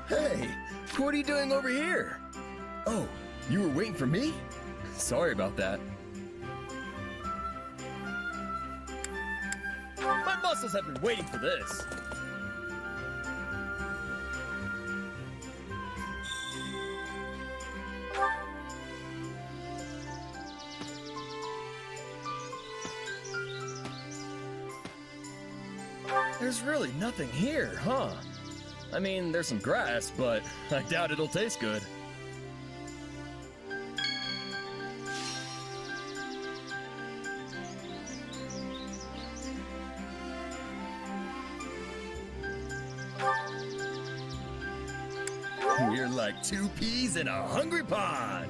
Hey, what are you doing over here? Oh, you were waiting for me? Sorry about that. My muscles have been waiting for this. There's really nothing here, huh? I mean, there's some grass, but I doubt it'll taste good. You're like 2 peas in a hungry pod.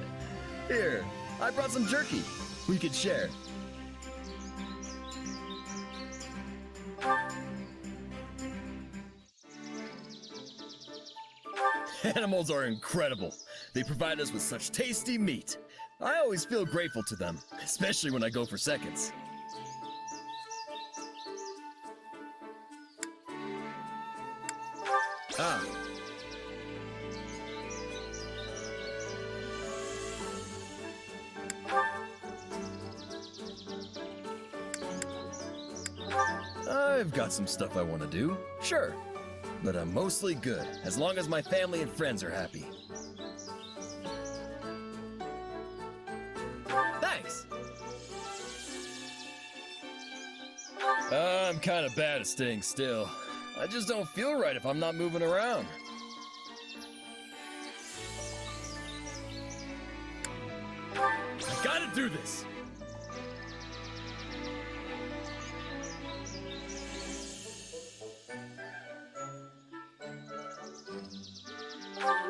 Here, I brought some jerky. We could share. Animals are incredible. They provide us with such tasty meat. I always feel grateful to them, especially when I go for seconds. Ah. I've got some stuff I want to do, sure. But I'm mostly good, as long as my family and friends are happy. Thanks! I'm kind of bad at staying still. I just don't feel right if I'm not moving around. I gotta do this!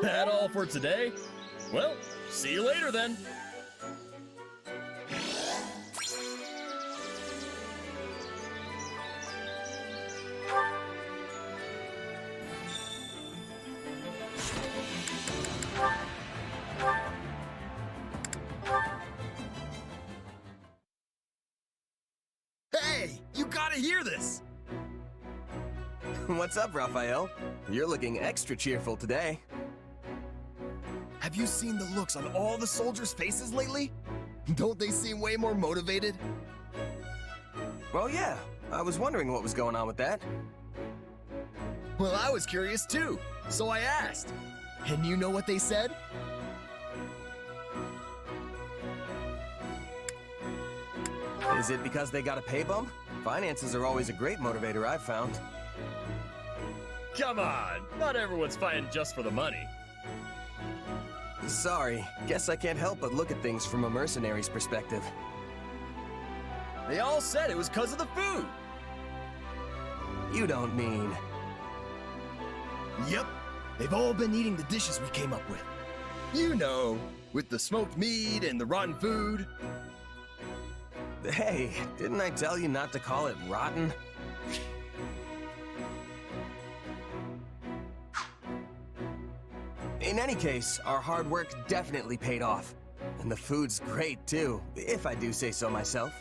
That all for today? Well, see you later then. Hey, you gotta hear this! What's up, Raphael? You're looking extra cheerful today. Have you seen the looks on all the soldiers' faces lately? Don't they seem way more motivated? Well, yeah. I was wondering what was going on with that. Well, I was curious too, so I asked. And you know what they said? Is it because they got a pay bump? Finances are always a great motivator, I've found. Come on, not everyone's fighting just for the money. Sorry, guess I can't help but look at things from a mercenary's perspective. They all said it was because of the food. You don't mean... Yep, they've all been eating the dishes we came up with. You know, with the smoked meat and the rotten food. Hey, didn't I tell you not to call it rotten? In any case, our hard work definitely paid off. And the food's great too, if I do say so myself.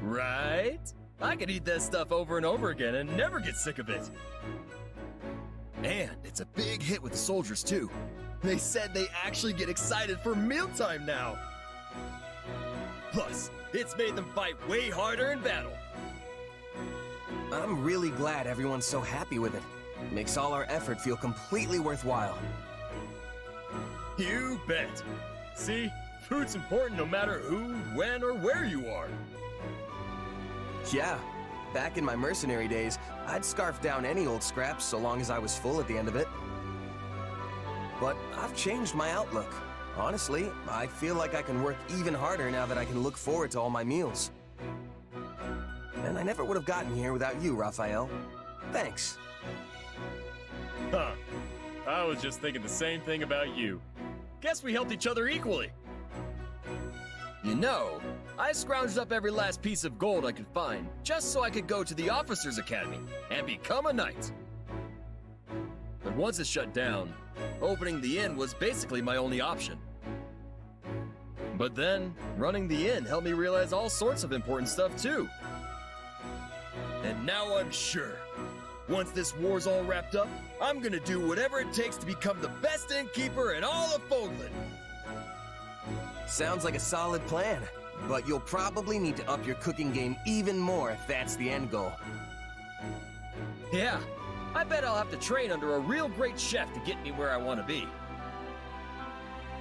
Right? I could eat that stuff over and over again and never get sick of it. And it's a big hit with the soldiers too. They said they actually get excited for mealtime now. Plus, it's made them fight way harder in battle. I'm really glad everyone's so happy with it. Makes all our effort feel completely worthwhile. You bet. See, food's important no matter who, when, or where you are. Yeah, back in my mercenary days, I'd scarf down any old scraps so long as I was full at the end of it. But I've changed my outlook. Honestly, I feel like I can work even harder now that I can look forward to all my meals. And I never would have gotten here without you, Raphael. Thanks. Huh. I was just thinking the same thing about you. Guess we helped each other equally. You know, I scrounged up every last piece of gold I could find just so I could go to the Officers Academy and become a knight. But once it shut down, opening the inn was basically my only option. But then, running the inn helped me realize all sorts of important stuff too. And now I'm sure. Once this war's all wrapped up, I'm gonna do whatever it takes to become the best innkeeper in all of Fogland. Sounds like a solid plan, but you'll probably need to up your cooking game even more if that's the end goal. Yeah, I bet I'll have to train under a real great chef to get me where I want to be.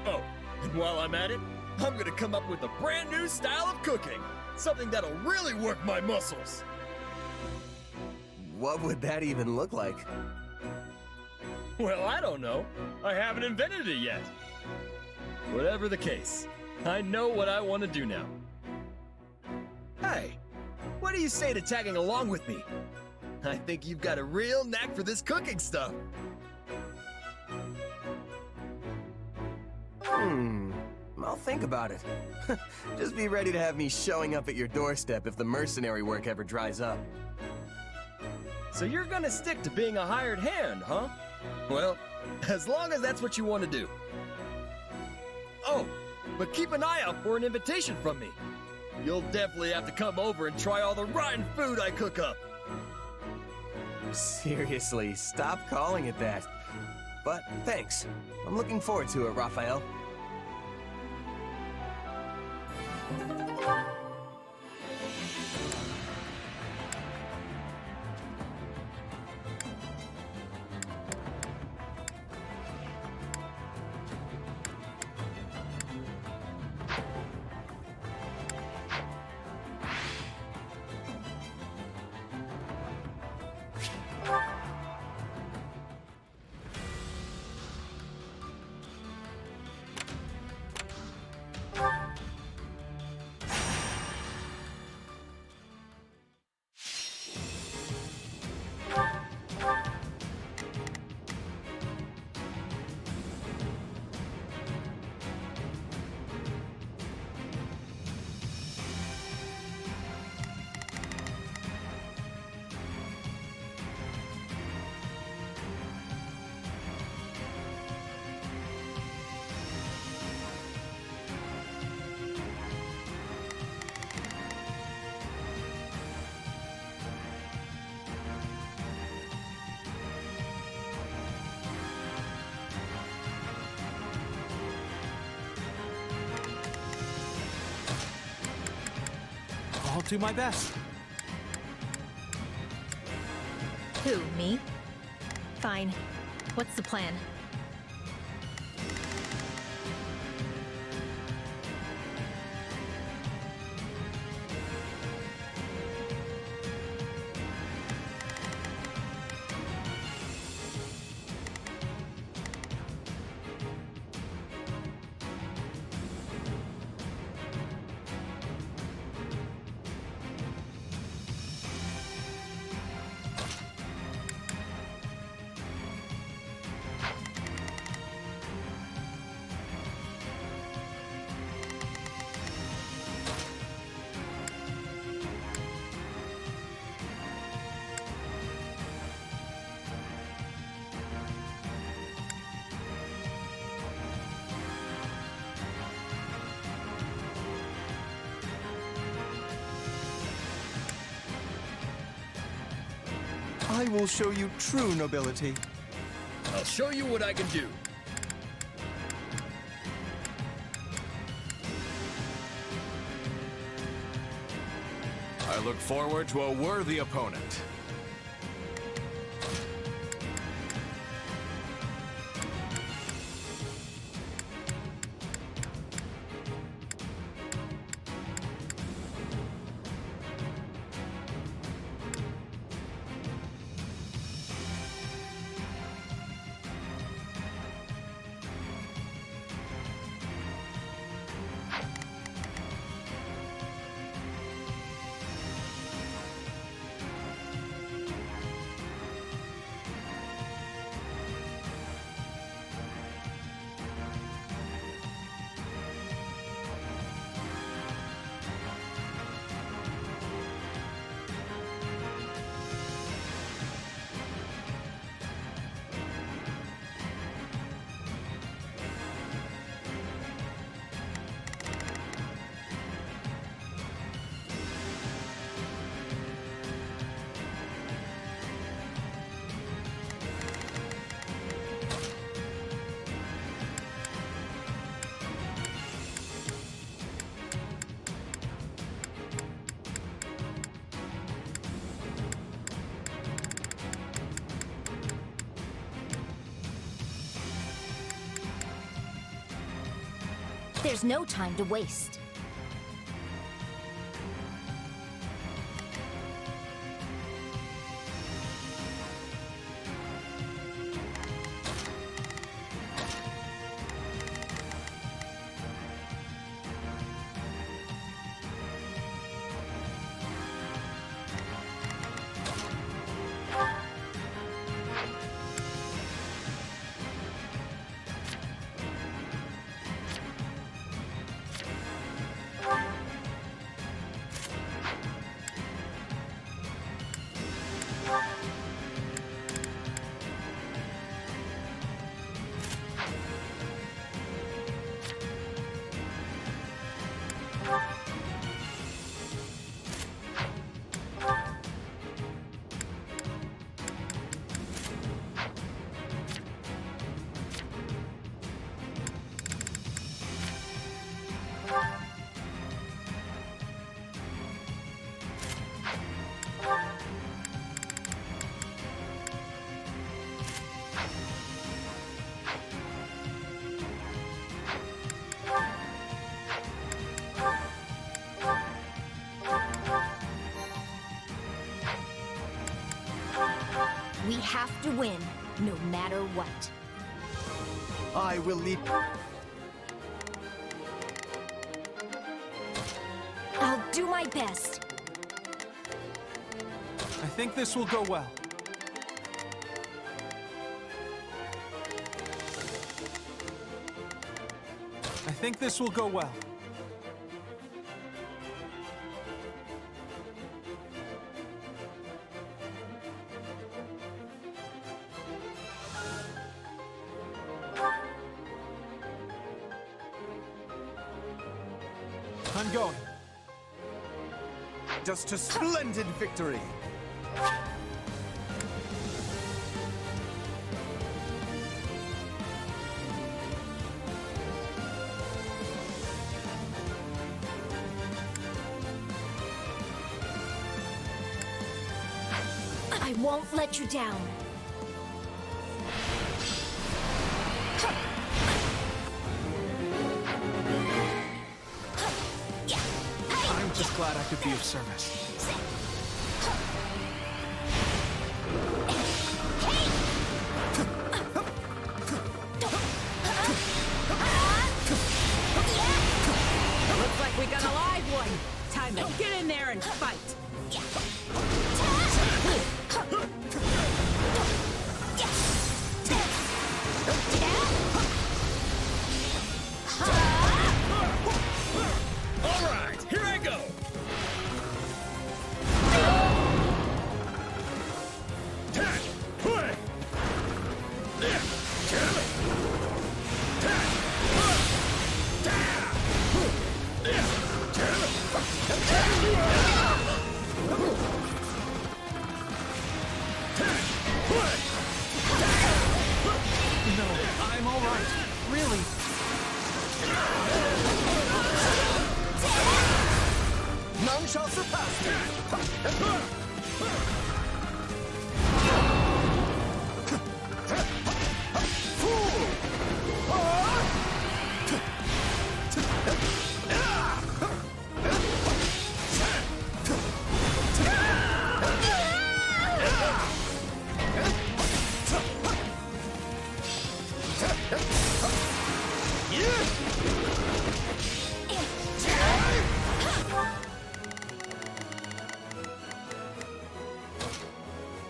Oh, and while I'm at it, I'm gonna come up with a brand new style of cooking. Something that'll really work my muscles. What would that even look like? Well, I don't know. I haven't invented it yet. Whatever the case, I know what I want to do now. Hey, what do you say to tagging along with me? I think you've got a real knack for this cooking stuff. I'll think about it. Just be ready to have me showing up at your doorstep if the mercenary work ever dries up. So you're gonna stick to being a hired hand, huh? Well, as long as that's what you want to do. Oh, but keep an eye out for an invitation from me. You'll definitely have to come over and try all the rotten food I cook up. Seriously, stop calling it that. But thanks. I'm looking forward to it, Raphael. I'll do my best. Who, me? Fine. What's the plan? I will show you true nobility. I'll show you what I can do. I look forward to a worthy opponent. There's no time to waste. We have to win, no matter what. I will lead. I'll do my best. I think this will go well. I think this will go well. I'm going. Just a splendid victory! I won't let you down. I'm just glad I could be of service. Looks like we got a live one. Time to get in there and fight. All right, here I go. No, I'm all right. Really. None shall surpass me!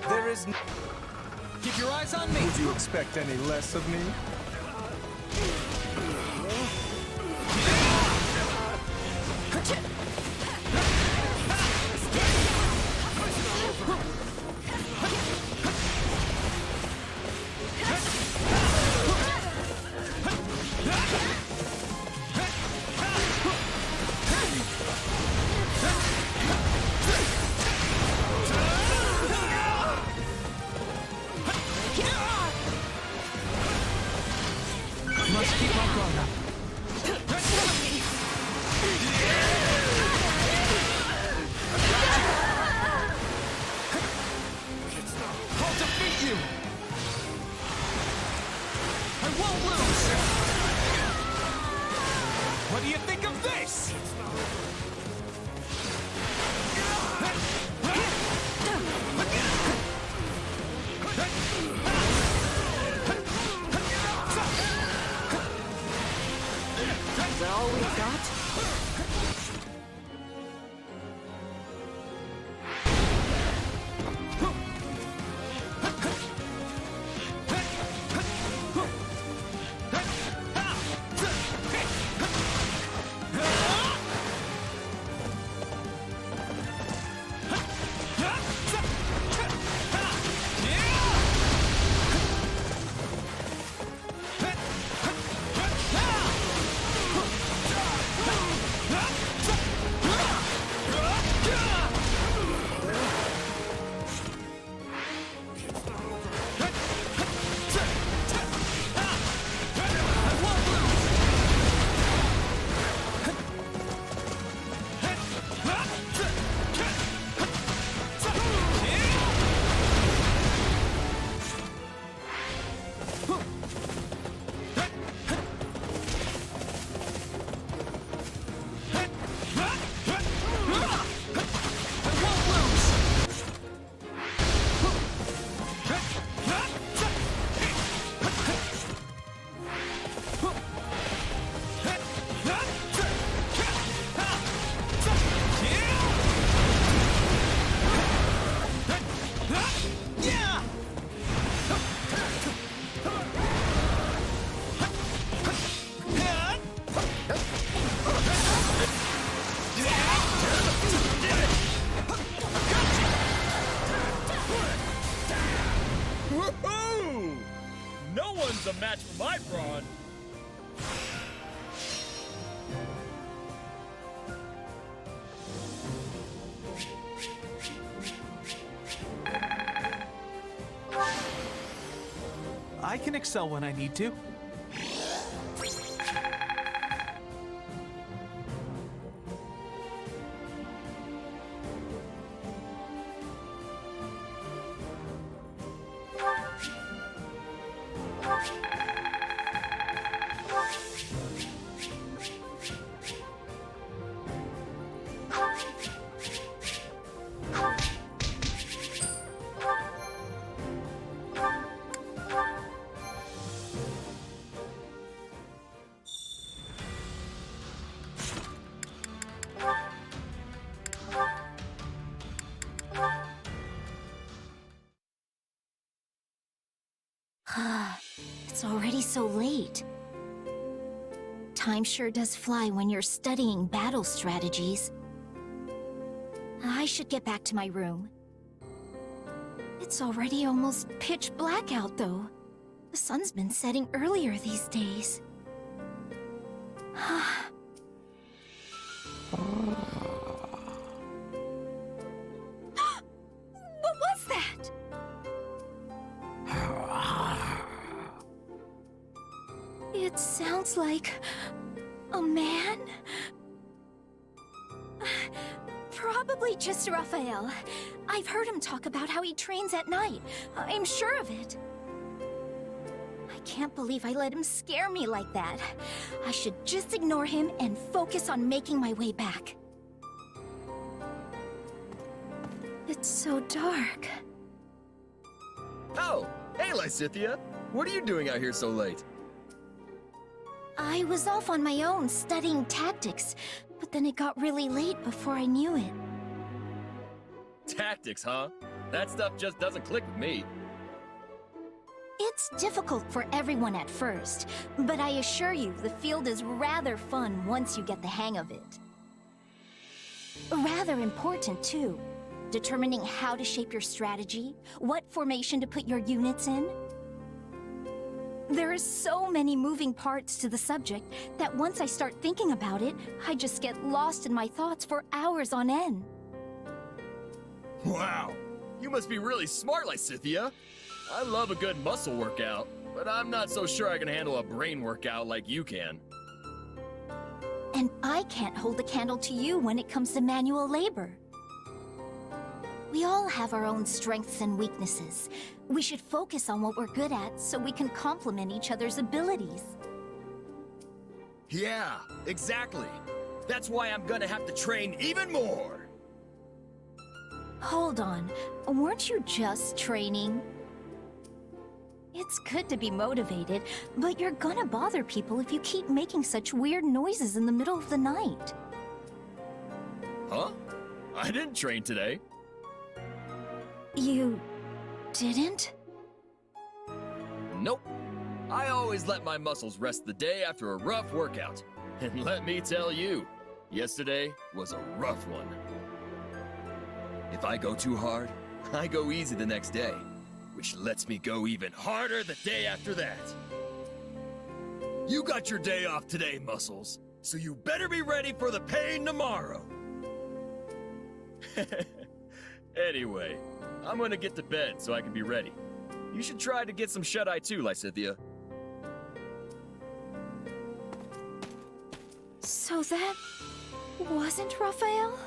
There is Keep your eyes on me. Would you expect any less of me? Must keep my guard up. I'll defeat you! I won't lose! What do you think of this? Is that all we've got? Woohoo! No one's a match for my brawn. I can excel when I need to. It's already so late. Time sure does fly when you're studying battle strategies. I should get back to my room. It's already almost pitch black out, though. The sun's been setting earlier these days. What was that? It sounds like a man? Probably just Raphael. I've heard him talk about how he trains at night. I'm sure of it. I can't believe I let him scare me like that. I should just ignore him and focus on making my way back. It's so dark. Oh, hey Lysithia. What are you doing out here so late? I was off on my own studying tactics, but then it got really late before I knew it. Tactics, huh? That stuff just doesn't click with me. It's difficult for everyone at first, but I assure you the field is rather fun once you get the hang of it. Rather important, too. Determining how to shape your strategy, what formation to put your units in. There are so many moving parts to the subject that once I start thinking about it, I just get lost in my thoughts for hours on end. Wow, you must be really smart, Lysithia. I love a good muscle workout, but I'm not so sure I can handle a brain workout like you can. And I can't hold a candle to you when it comes to manual labor. We all have our own strengths and weaknesses. We should focus on what we're good at so we can complement each other's abilities. Yeah, exactly. That's why I'm gonna have to train even more. Hold on, weren't you just training? It's good to be motivated, but you're gonna bother people if you keep making such weird noises in the middle of the night. Huh? I didn't train today. You didn't? Nope. I always let my muscles rest the day after a rough workout. And let me tell you, yesterday was a rough one. If I go too hard, I go easy the next day, which lets me go even harder the day after that. You got your day off today, muscles, so you better be ready for the pain tomorrow. Anyway, I'm gonna get to bed so I can be ready. You should try to get some shut-eye too, Lysithia. So that wasn't Raphael?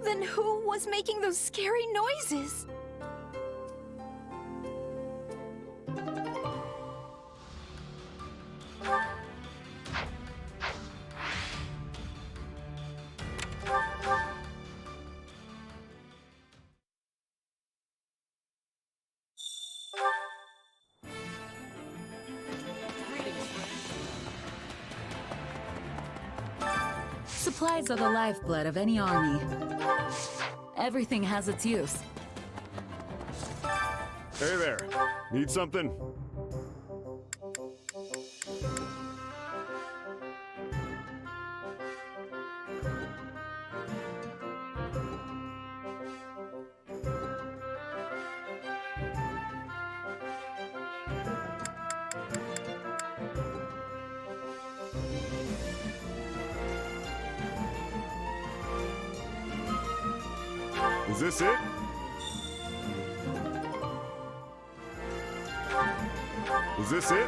Then who was making those scary noises? Supplies are the lifeblood of any army. Everything has its use. Hey there. Need something? Is this it? Is this it?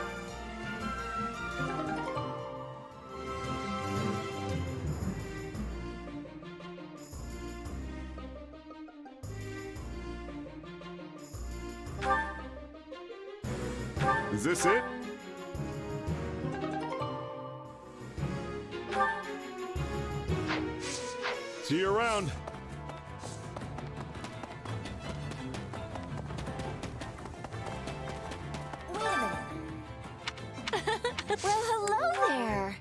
Is this it? See you around. Well, hello there.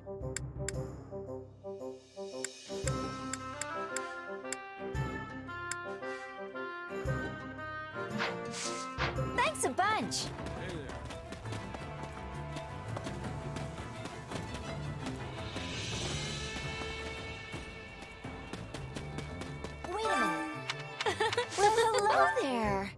Thanks a bunch. Wait a minute. Well, hello there.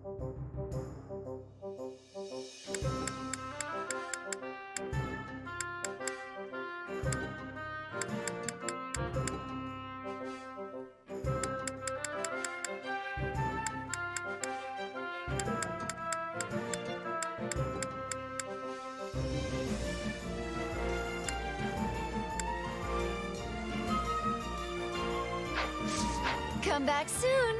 Come back soon.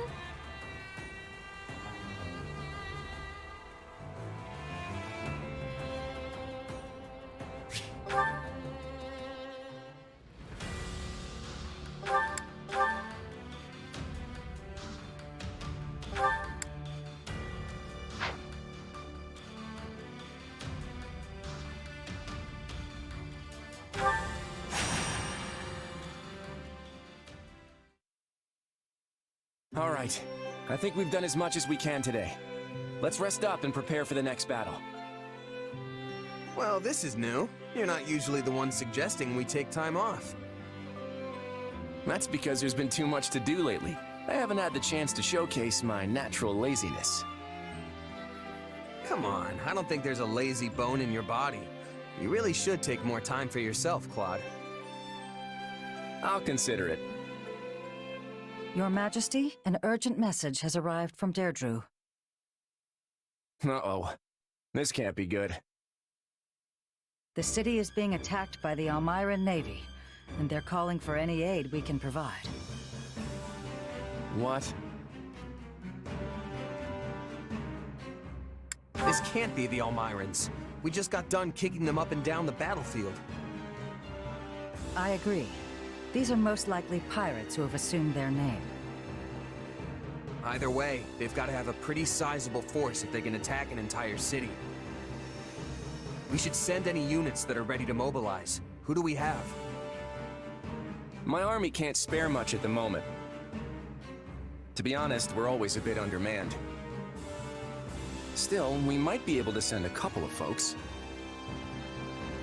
All right. I think we've done as much as we can today. Let's rest up and prepare for the next battle. Well, this is new. You're not usually the one suggesting we take time off. That's because there's been too much to do lately. I haven't had the chance to showcase my natural laziness. Come on, I don't think there's a lazy bone in your body. You really should take more time for yourself, Claude. I'll consider it. Your Majesty, an urgent message has arrived from Deirdre. Uh-oh. This can't be good. The city is being attacked by the Almiran Navy, and they're calling for any aid we can provide. What? This can't be the Almirans. We just got done kicking them up and down the battlefield. I agree. These are most likely pirates who have assumed their name. Either way, they've got to have a pretty sizable force if they can attack an entire city. We should send any units that are ready to mobilize. Who do we have? My army can't spare much at the moment. To be honest, we're always a bit undermanned. Still, we might be able to send a couple of folks.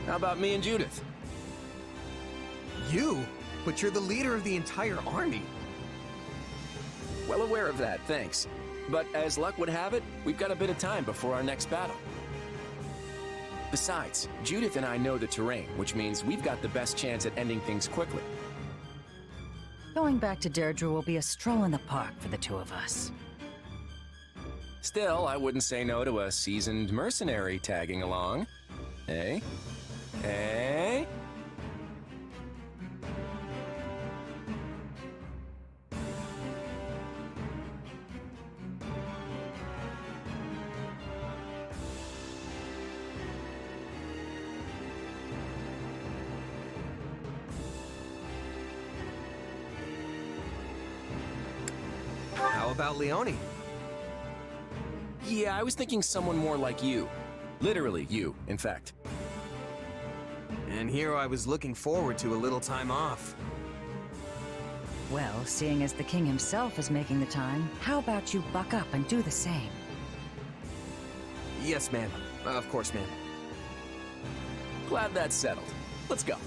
How about me and Judith? You? But you're the leader of the entire army. Well aware of that, thanks. But as luck would have it, we've got a bit of time before our next battle. Besides, Judith and I know the terrain, which means we've got the best chance at ending things quickly. Going back to Deirdre will be a stroll in the park for the two of us. Still, I wouldn't say no to a seasoned mercenary tagging along. Eh? Eh? How about Leone? Yeah, I was thinking someone more like you. Literally you, in fact. And here I was looking forward to a little time off. Well, seeing as the king himself is making the time, how about you buck up and do the same? Yes, ma'am. Of course, ma'am. Glad that's settled. Let's go.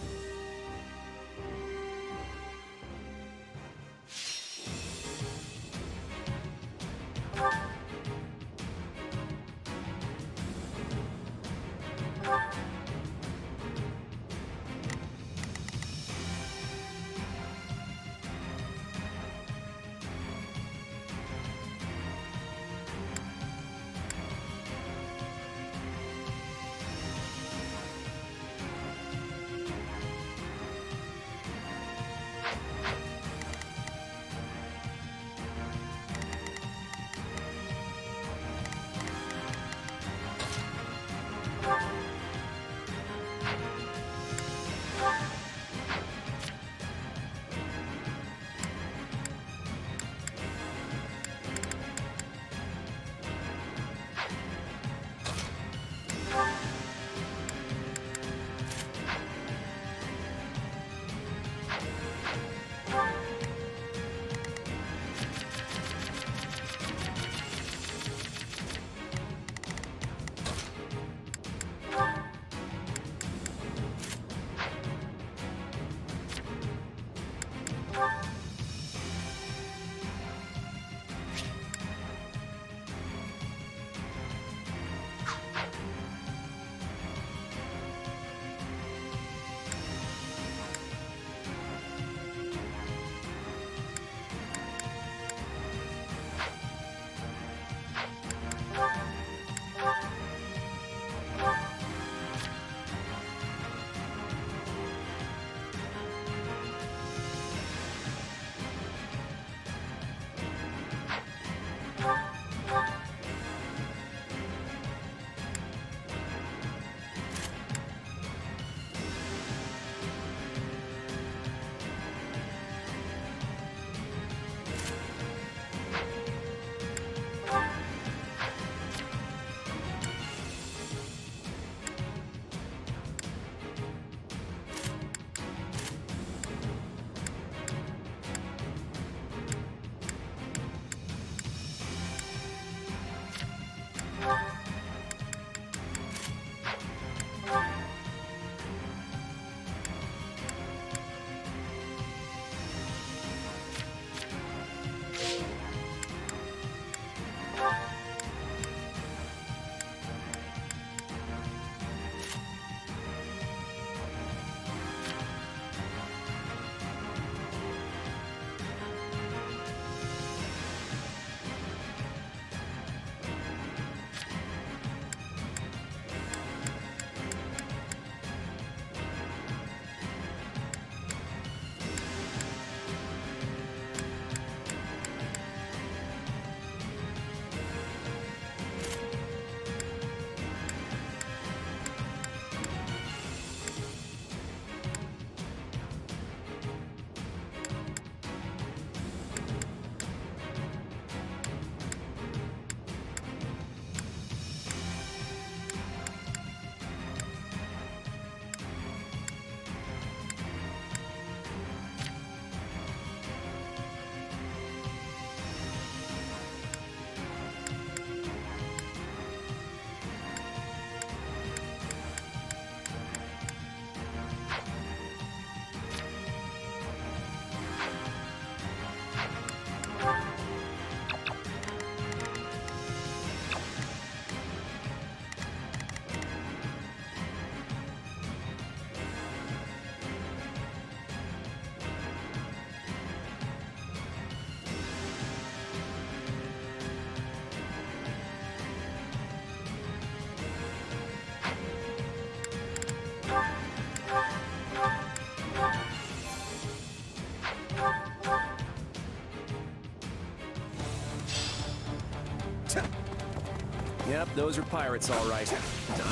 Yep, those are pirates, all right.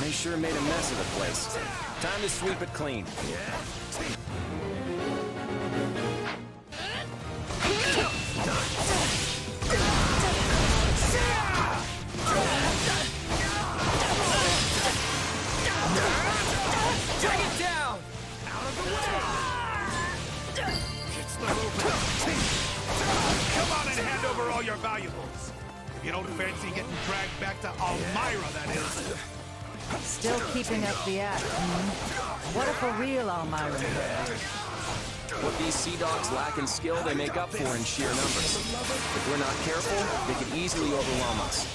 They sure made a mess of the place. Time to sweep it clean. Take it down! Out of the way! It's the movement. Come on and hand over all your valuables. If you don't fancy getting dragged back to Elmira, that is. Still keeping up the act, What if a real Elmira? What these sea dogs lack in skill, they make up for in sheer numbers. If we're not careful, they can easily overwhelm us.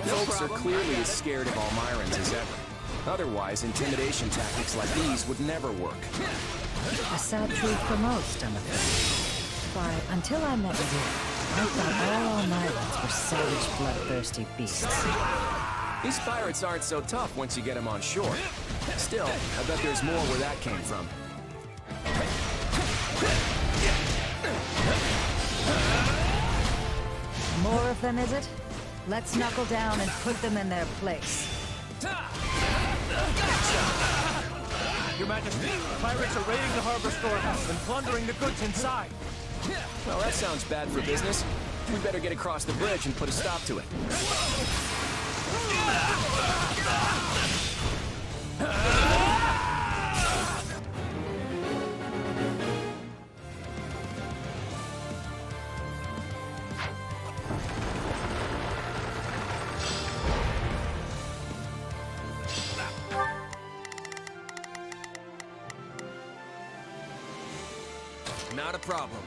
Folks are clearly as scared of Almirans as ever. Otherwise, intimidation tactics like these would never work. A sad truth for most, I'm afraid. Why, until I met you, I thought all Almirans were savage, bloodthirsty beasts. These pirates aren't so tough once you get them on shore. Still, I bet there's more where that came from. More of them, is it? Let's knuckle down and put them in their place. Your Majesty, pirates are raiding the harbor storehouse and plundering the goods inside. Well, that sounds bad for business. We better get across the bridge and put a stop to it. Not a problem.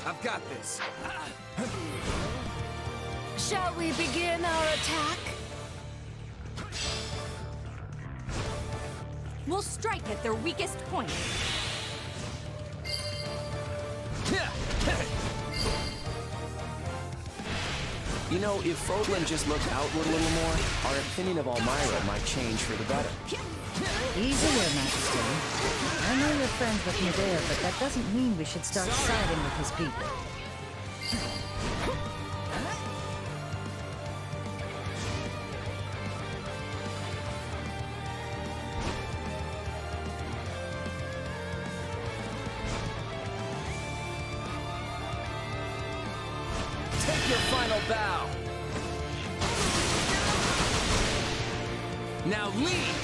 I've got this. Shall we begin our attack? We'll strike at their weakest point. You know, if Fodlan just looked outward a little more, our opinion of Elmira might change for the better. Easy, Your Majesty. I know you're friends with Medea, but that doesn't mean we should start siding with his people. Take your final bow. Now leave!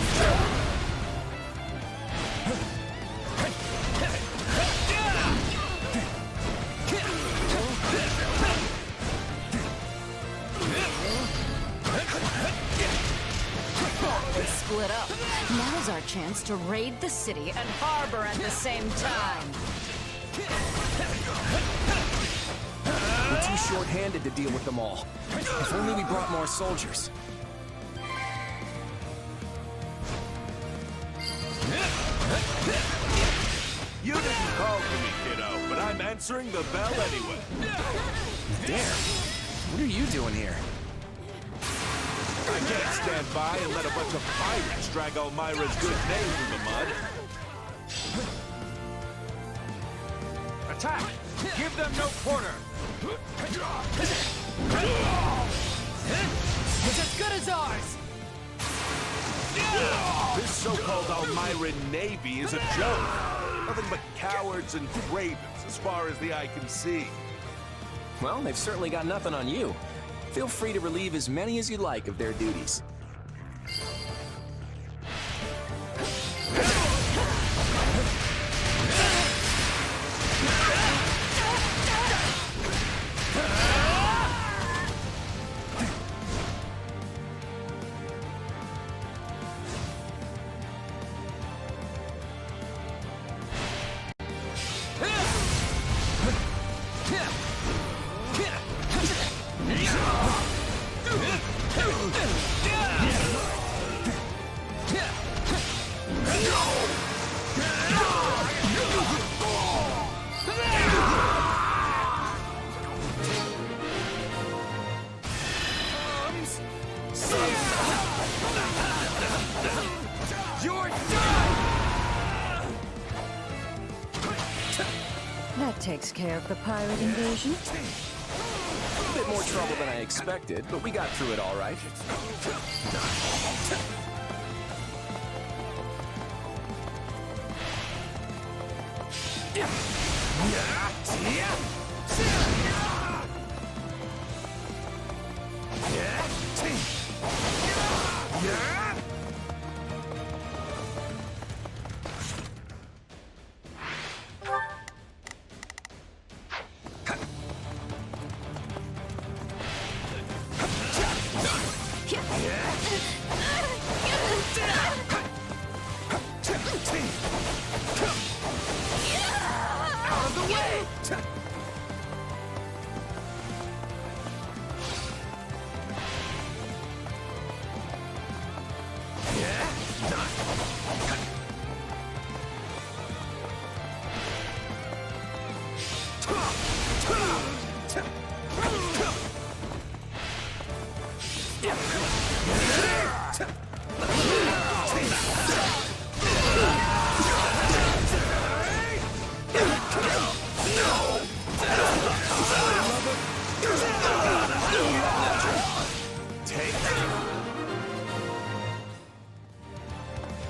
They split up. Now's our chance to raid the city and harbor at the same time. We're too short-handed to deal with them all. If only we brought more soldiers. You didn't call for me, kiddo, but I'm answering the bell anyway. Damn. What are you doing here? I can't stand by and let a bunch of pirates drag Elmira's good name through the mud. Attack! Give them no quarter! It's as good as ours! This so-called Elmiran Navy is a joke. Nothing but cowards and cravens as far as the eye can see. Well, they've certainly got nothing on you. Feel free to relieve as many as you like of their duties. That takes care of the pirate invasion. A bit more trouble than I expected, but we got through it all right.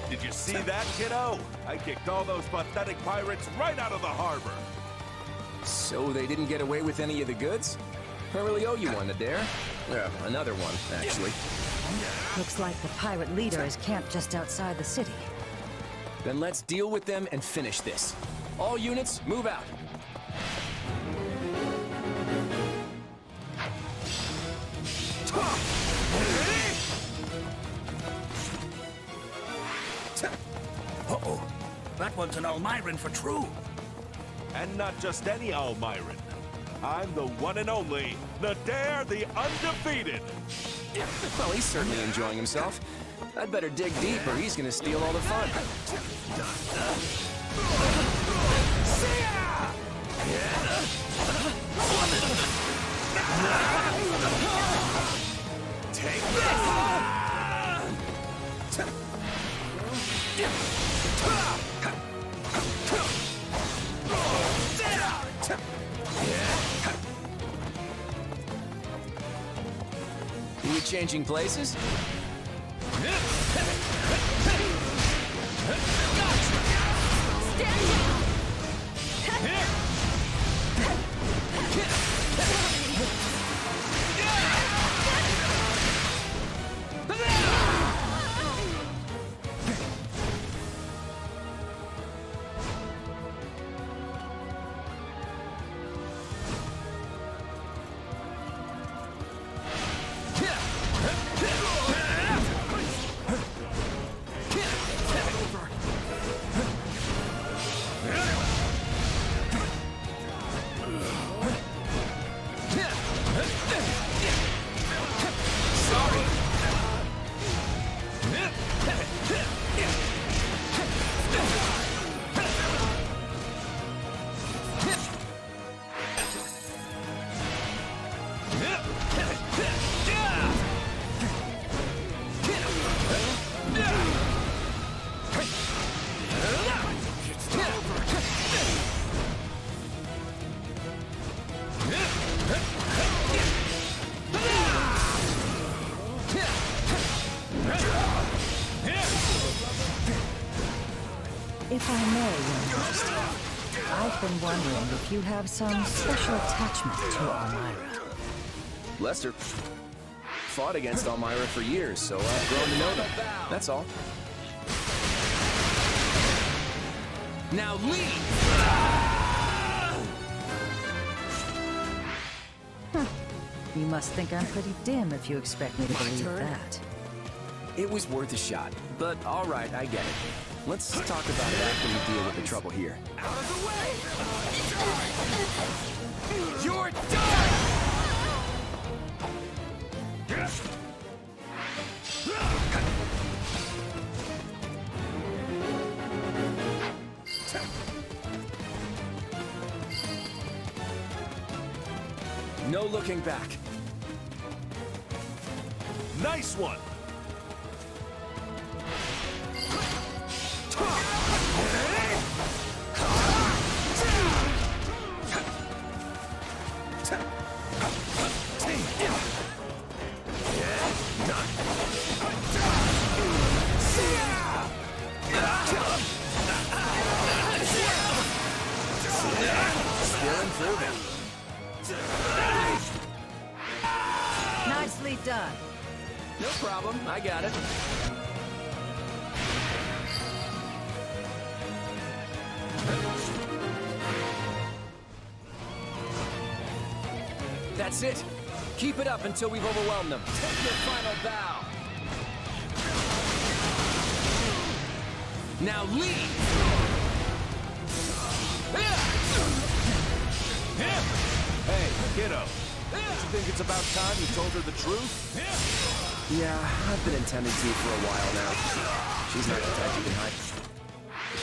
Did you see that, kiddo? I kicked all those pathetic pirates right out of the harbor. So they didn't get away with any of the goods? I really owe you one, Adair. Another one, actually. Looks like the pirate leader is camped just outside the city. Then let's deal with them and finish this. All units, move out. Uh-oh. That one's an Almiran for true. And not just any Almiran. I'm the one and only, Adair the Undefeated. Well, he's certainly enjoying himself. I'd better dig deep or he's gonna steal all the fun. Take this! Are we changing places? If I may, Your Majesty, I've been wondering if you have some special attachment to Elmira. Lester fought against Elmira for years, so I've grown to know them. That's all. Now leave! You must think I'm pretty dim if you expect me to believe that. It was worth a shot, but all right, I get it. Let's talk about it after we deal with the trouble here. Out of the way! You're done! No looking back. Nice one! moving. Nicely done. No problem, I got it. That's it. Keep it up until we've overwhelmed them. Take your final bow. Now leave! Hey, kiddo. Don't you think it's about time you told her the truth? Yeah, I've been intending to for a while now. She's not the type you can hide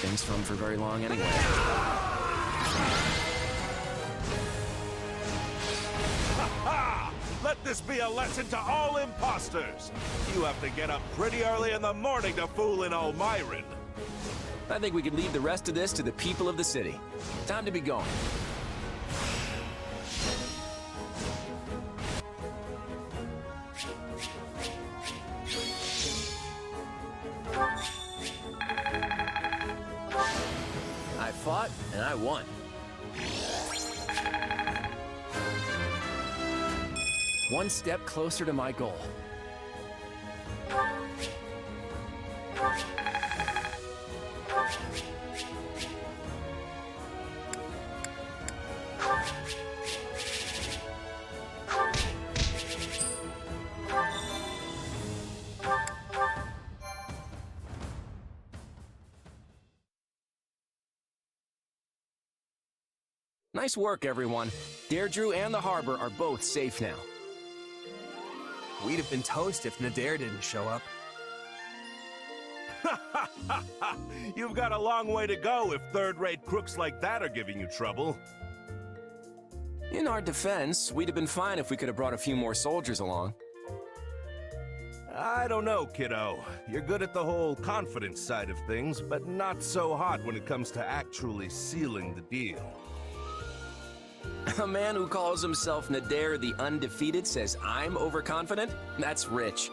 things from for very long anyway. Let this be a lesson to all imposters. You have to get up pretty early in the morning to fool an Almiran. I think we could leave the rest of this to the people of the city. Time to be going. I fought, and I won. One step closer to my goal. Nice work, everyone. Deirdre and the harbor are both safe now. We'd have been toast if Nadir didn't show up. You've got a long way to go if third-rate crooks like that are giving you trouble. In our defense, we'd have been fine if we could have brought a few more soldiers along. I don't know, kiddo. You're good at the whole confidence side of things, but not so hot when it comes to actually sealing the deal. A man who calls himself Nadir the Undefeated says I'm overconfident? That's rich.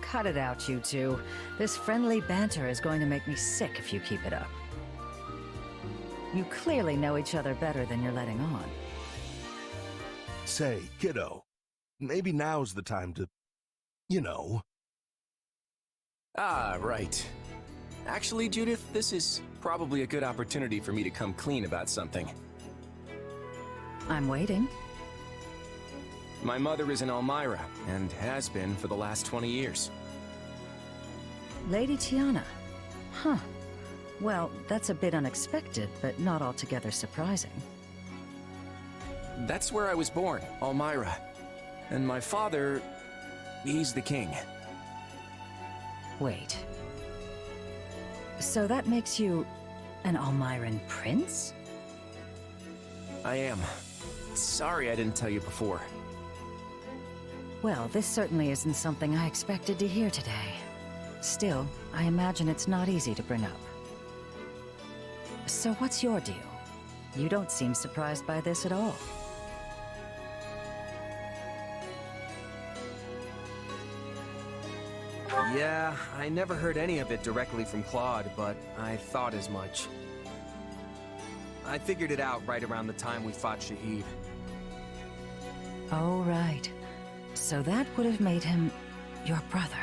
Cut it out, you two. This friendly banter is going to make me sick if you keep it up. You clearly know each other better than you're letting on. Say, kiddo, maybe now's the time to, you know. Ah, right. Actually, Judith, this is probably a good opportunity for me to come clean about something. I'm waiting. My mother is an Elmira, and has been for the last 20 years. Lady Tiana. Huh. Well, that's a bit unexpected, but not altogether surprising. That's where I was born, Elmira. And my father, he's the king. Wait. So that makes you an Almiran prince? I am. Sorry I didn't tell you before. Well, this certainly isn't something I expected to hear today. Still, I imagine it's not easy to bring up. So what's your deal? You don't seem surprised by this at all. Yeah, I never heard any of it directly from Claude, but I thought as much. I figured it out right around the time we fought Shahid. Oh, right. So that would have made him your brother.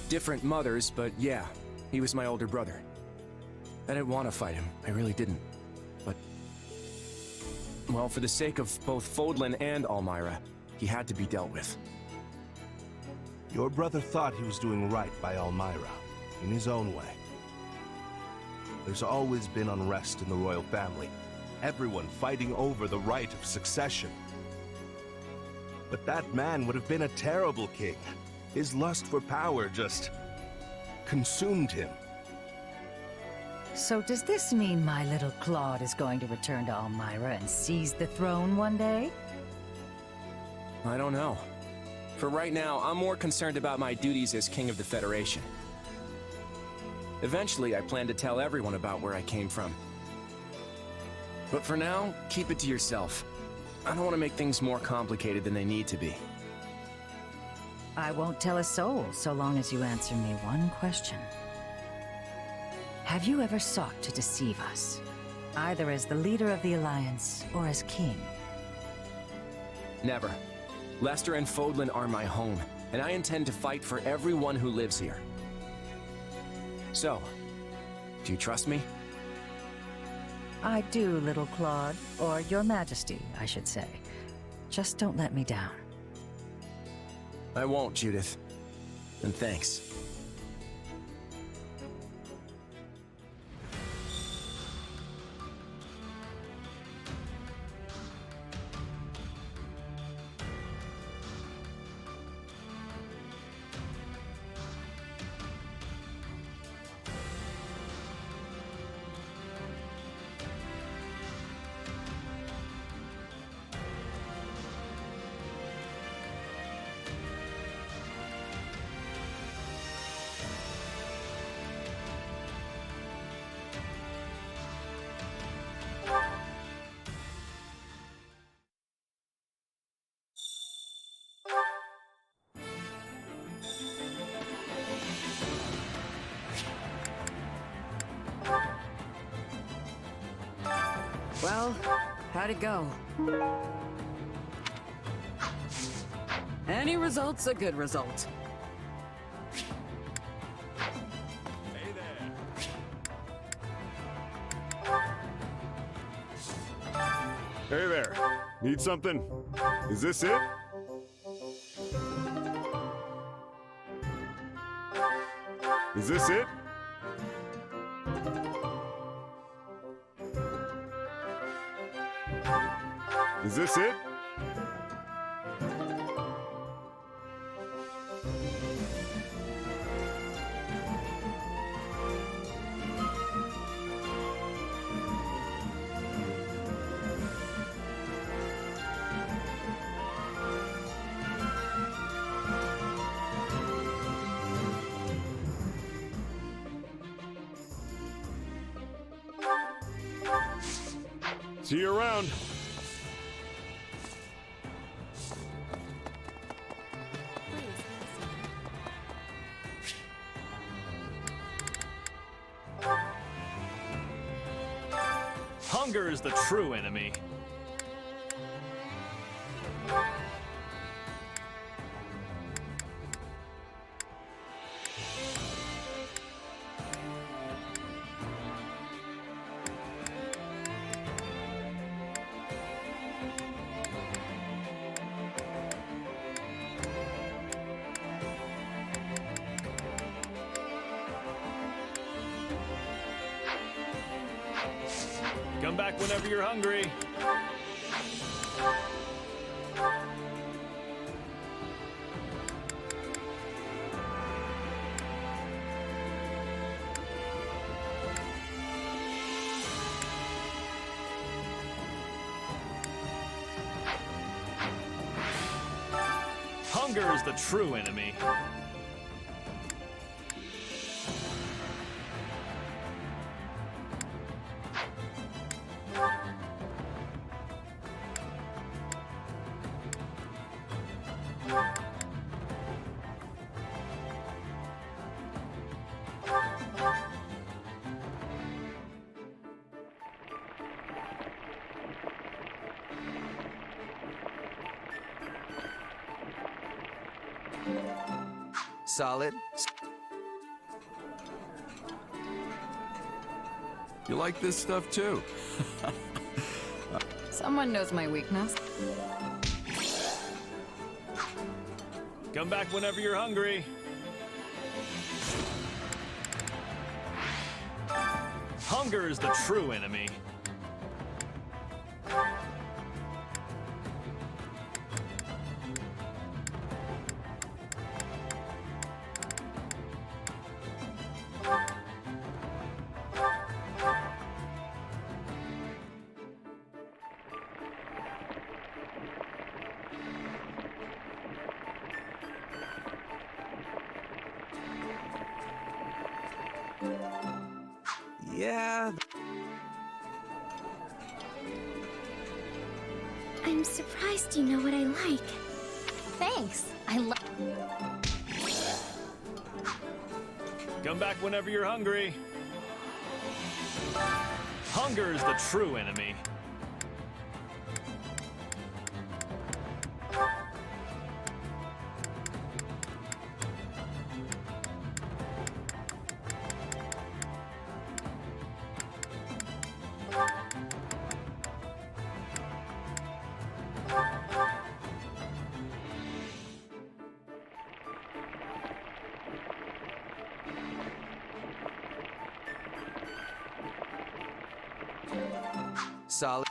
Different mothers, but yeah, he was my older brother. I didn't want to fight him, I really didn't. But, well, for the sake of both Fodlan and Almira, he had to be dealt with. Your brother thought he was doing right by Almira, in his own way. There's always been unrest in the royal family, everyone fighting over the right of succession. But that man would have been a terrible king. His lust for power just consumed him. So does this mean my little Claude is going to return to Almira and seize the throne one day? I don't know. For right now, I'm more concerned about my duties as King of the Federation. Eventually, I plan to tell everyone about where I came from. But for now, keep it to yourself. I don't want to make things more complicated than they need to be. I won't tell a soul so long as you answer me one question. Have you ever sought to deceive us? either as the leader of the Alliance or as king. Never. Lester and Fodlan are my home, and I intend to fight for everyone who lives here. So, do you trust me? I do, little Claude, or Your Majesty, I should say. Just don't let me down. I won't, Judith. And thanks. Well, how'd it go? Any result's a good result. Hey there. Hey there. Need something? Is this it? Is this it? Is this it? See you around. Hunger is the true enemy. Come back whenever you're hungry. Hunger is the true enemy. Solid. You like this stuff too? Someone knows my weakness. Come back whenever you're hungry. Hunger is the true enemy. Yeah. I'm surprised you know what I like. Thanks. I love. Come back whenever you're hungry. Hunger is the true enemy. Solid.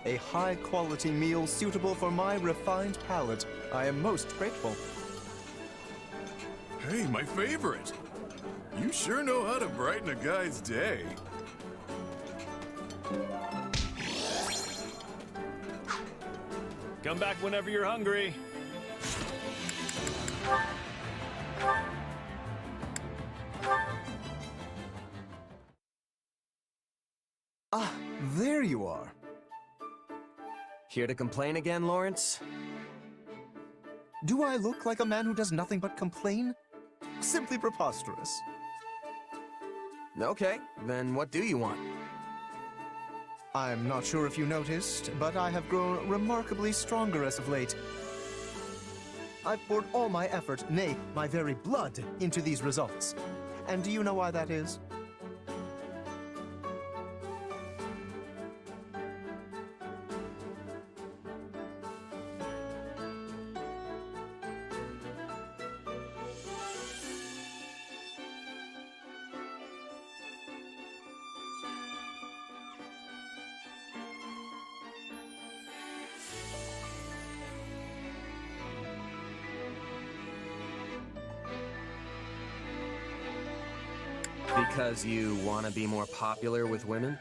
A high-quality meal suitable for my refined palate. I am most grateful. Hey, my favorite. You sure know how to brighten a guy's day. Come back whenever you're hungry. Ah, there you are. Here to complain again, Lawrence? Do I look like a man who does nothing but complain? Simply preposterous. Okay, then what do you want? I'm not sure if you noticed, but I have grown remarkably stronger as of late. I've poured all my effort, nay, my very blood, into these results. And do you know why that is? Because you want to be more popular with women?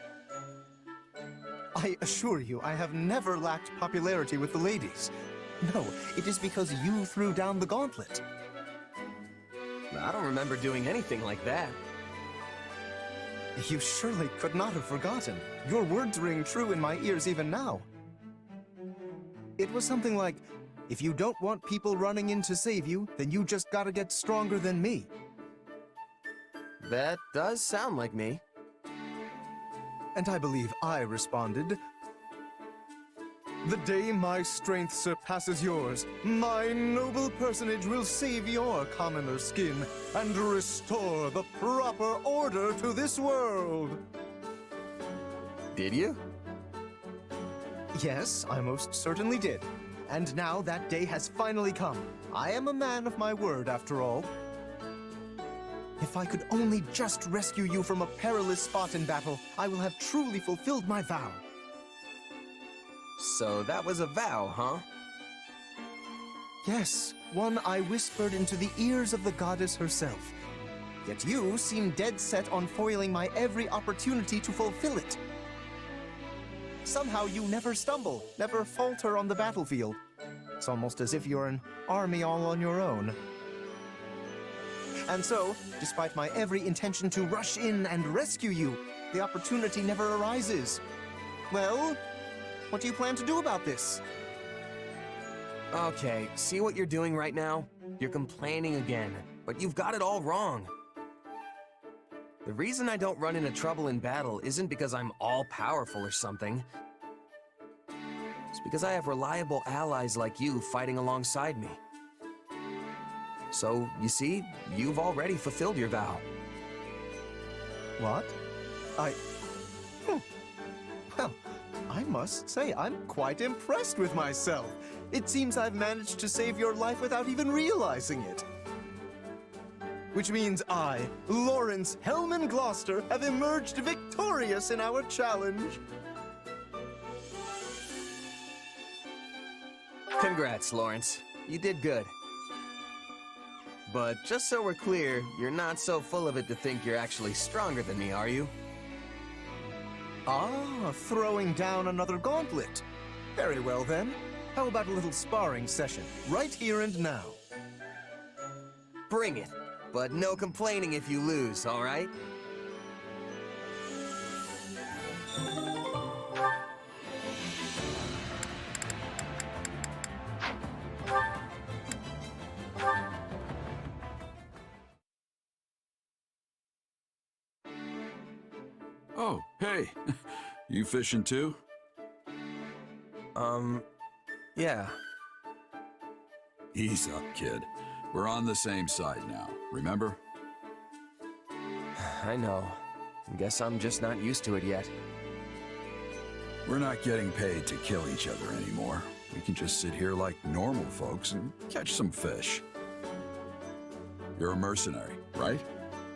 I assure you, I have never lacked popularity with the ladies. No, it is because you threw down the gauntlet. I don't remember doing anything like that. You surely could not have forgotten. Your words ring true in my ears even now. It was something like, if you don't want people running in to save you, then you just gotta get stronger than me. That does sound like me. And I believe I responded, the day my strength surpasses yours, my noble personage will save your commoner skin and restore the proper order to this world. Did you? Yes, I most certainly did. And now that day has finally come. I am a man of my word, after all. If I could only just rescue you from a perilous spot in battle, I will have truly fulfilled my vow. So that was a vow, huh? Yes, one I whispered into the ears of the goddess herself. Yet you seem dead set on foiling my every opportunity to fulfill it. Somehow you never stumble, never falter on the battlefield. It's almost as if you're an army all on your own. And so, despite my every intention to rush in and rescue you, the opportunity never arises. Well, what do you plan to do about this? Okay, see what you're doing right now? You're complaining again, but you've got it all wrong. The reason I don't run into trouble in battle isn't because I'm all-powerful or something. It's because I have reliable allies like you fighting alongside me. So, you see, you've already fulfilled your vow. What? Well, I must say, I'm quite impressed with myself. It seems I've managed to save your life without even realizing it. Which means I, Lawrence Hellman Gloucester, have emerged victorious in our challenge. Congrats, Lawrence. You did good. But just so we're clear, you're not so full of it to think you're actually stronger than me, are you? Ah, throwing down another gauntlet. Very well then. How about a little sparring session, right here and now? Bring it. But no complaining if you lose, all right? Oh, hey. You fishing too? Yeah. Ease up, kid. We're on the same side now, remember? I know. Guess I'm just not used to it yet. We're not getting paid to kill each other anymore. We can just sit here like normal folks and catch some fish. You're a mercenary, right?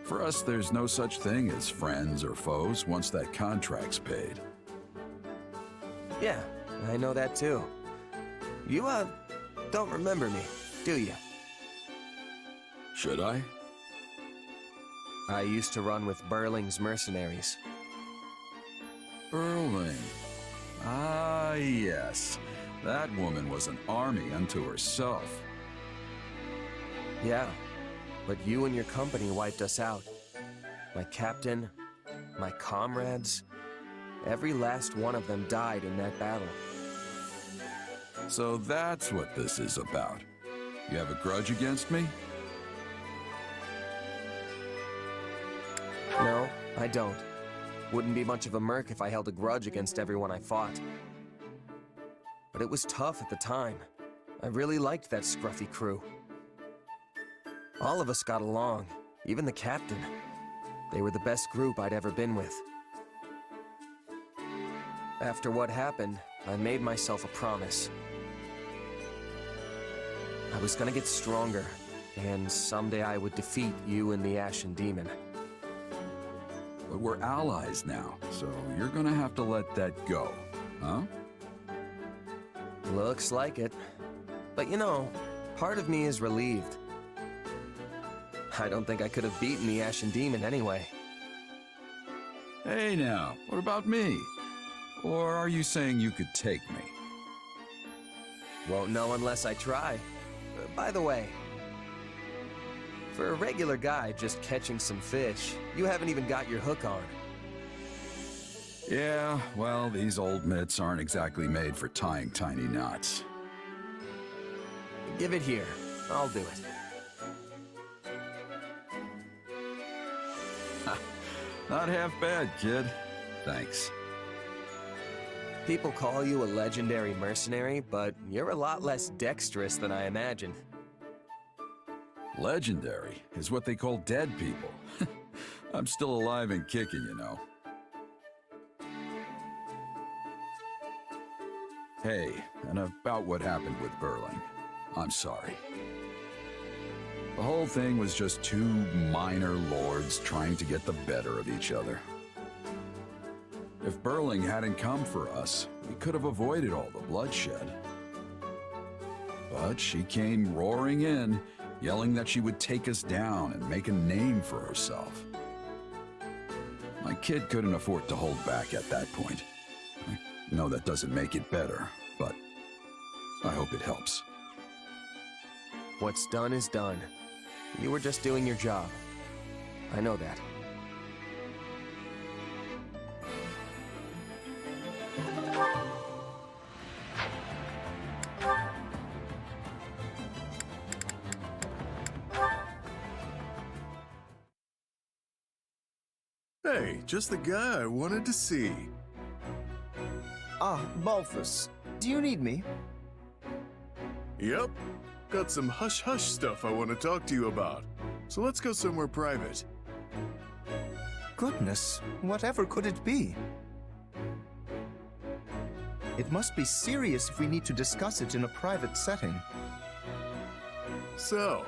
For us, there's no such thing as friends or foes once that contract's paid. Yeah, I know that too. You, don't remember me, do you? Should I? I used to run with Burling's mercenaries. Burling. Ah, yes. That woman was an army unto herself. Yeah, but you and your company wiped us out. My captain, my comrades, every last one of them died in that battle. So that's what this is about. You have a grudge against me? No, I don't. Wouldn't be much of a merc if I held a grudge against everyone I fought. But it was tough at the time. I really liked that scruffy crew. All of us got along, even the captain. They were the best group I'd ever been with. After what happened, I made myself a promise. I was gonna get stronger, and someday I would defeat you and the Ashen Demon. But we're allies now, so you're gonna have to let that go, huh? Looks like it. But you know, part of me is relieved. I don't think I could have beaten the Ashen Demon anyway. Hey now, what about me? Or are you saying you could take me? Won't know unless I try. By the way, for a regular guy just catching some fish, you haven't even got your hook on. Yeah, well, these old mitts aren't exactly made for tying tiny knots. Give it here. I'll do it. Not half bad, kid. Thanks. People call you a legendary mercenary, but you're a lot less dexterous than I imagined. Legendary is what they call dead people. I'm still alive and kicking, you know. Hey, and about what happened with Burling. I'm sorry. The whole thing was just two minor lords trying to get the better of each other. If Burling hadn't come for us, we could have avoided all the bloodshed. But she came roaring in, yelling that she would take us down and make a name for herself. My kid couldn't afford to hold back at that point. I know that doesn't make it better, but I hope it helps. What's done is done. You were just doing your job. I know that. Hey, just the guy I wanted to see. Ah, Balthus. Do you need me? Yep. Got some hush-hush stuff I want to talk to you about. So let's go somewhere private. Goodness, whatever could it be? It must be serious if we need to discuss it in a private setting. So,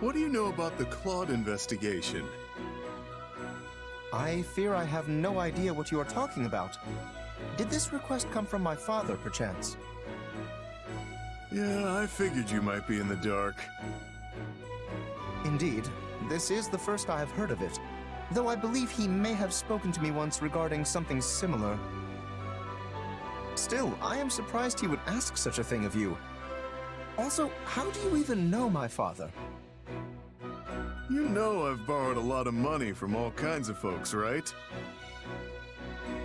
what do you know about the Claude investigation? I fear I have no idea what you are talking about. Did this request come from my father, perchance? Yeah, I figured you might be in the dark. Indeed, this is the first I have heard of it, though I believe he may have spoken to me once regarding something similar. Still, I am surprised he would ask such a thing of you. Also, how do you even know my father? You know I've borrowed a lot of money from all kinds of folks, right?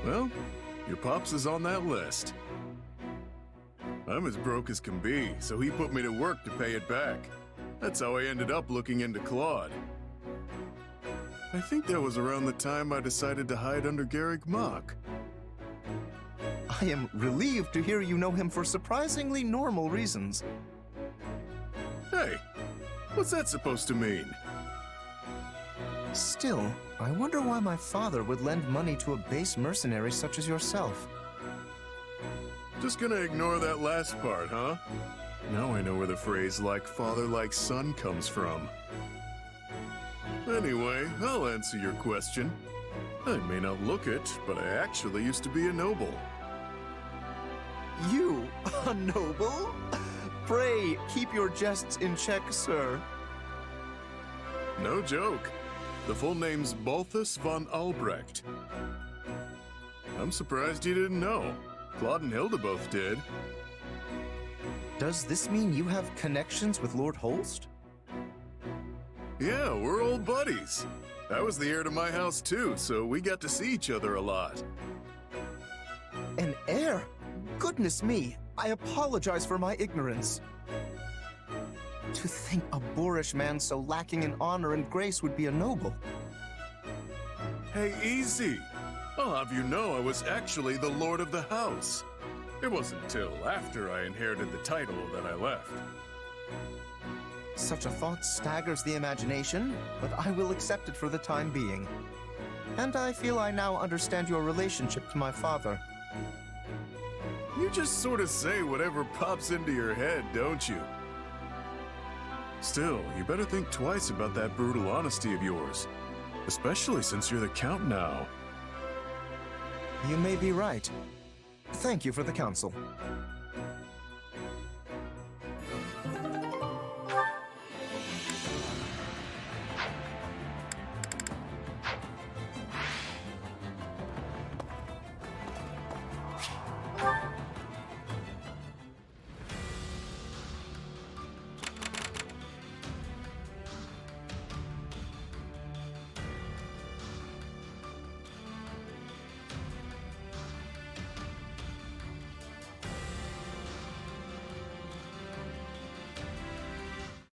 Well, your pops is on that list. I'm as broke as can be, so he put me to work to pay it back. That's how I ended up looking into Claude. I think that was around the time I decided to hide under Garrick Mock. I am relieved to hear you know him for surprisingly normal reasons. Hey, what's that supposed to mean? Still, I wonder why my father would lend money to a base mercenary such as yourself. Just gonna ignore that last part, huh? Now I know where the phrase like father, like son comes from. Anyway, I'll answer your question. I may not look it, but I actually used to be a noble. You, a noble? Pray, keep your jests in check, sir. No joke. The full name's Balthus von Albrecht. I'm surprised you didn't know. Claude and Hilda both did. Does this mean you have connections with Lord Holst? Yeah, we're old buddies. I was the heir to my house too, so we got to see each other a lot. An heir? Goodness me, I apologize for my ignorance. To think a boorish man so lacking in honor and grace would be a noble. Hey, easy. I'll have you know I was actually the lord of the house. It wasn't until after I inherited the title that I left. Such a thought staggers the imagination, but I will accept it for the time being. And I feel I now understand your relationship to my father. You just sort of say whatever pops into your head, don't you? Still, you better think twice about that brutal honesty of yours. Especially since you're the Count now. You may be right. Thank you for the counsel.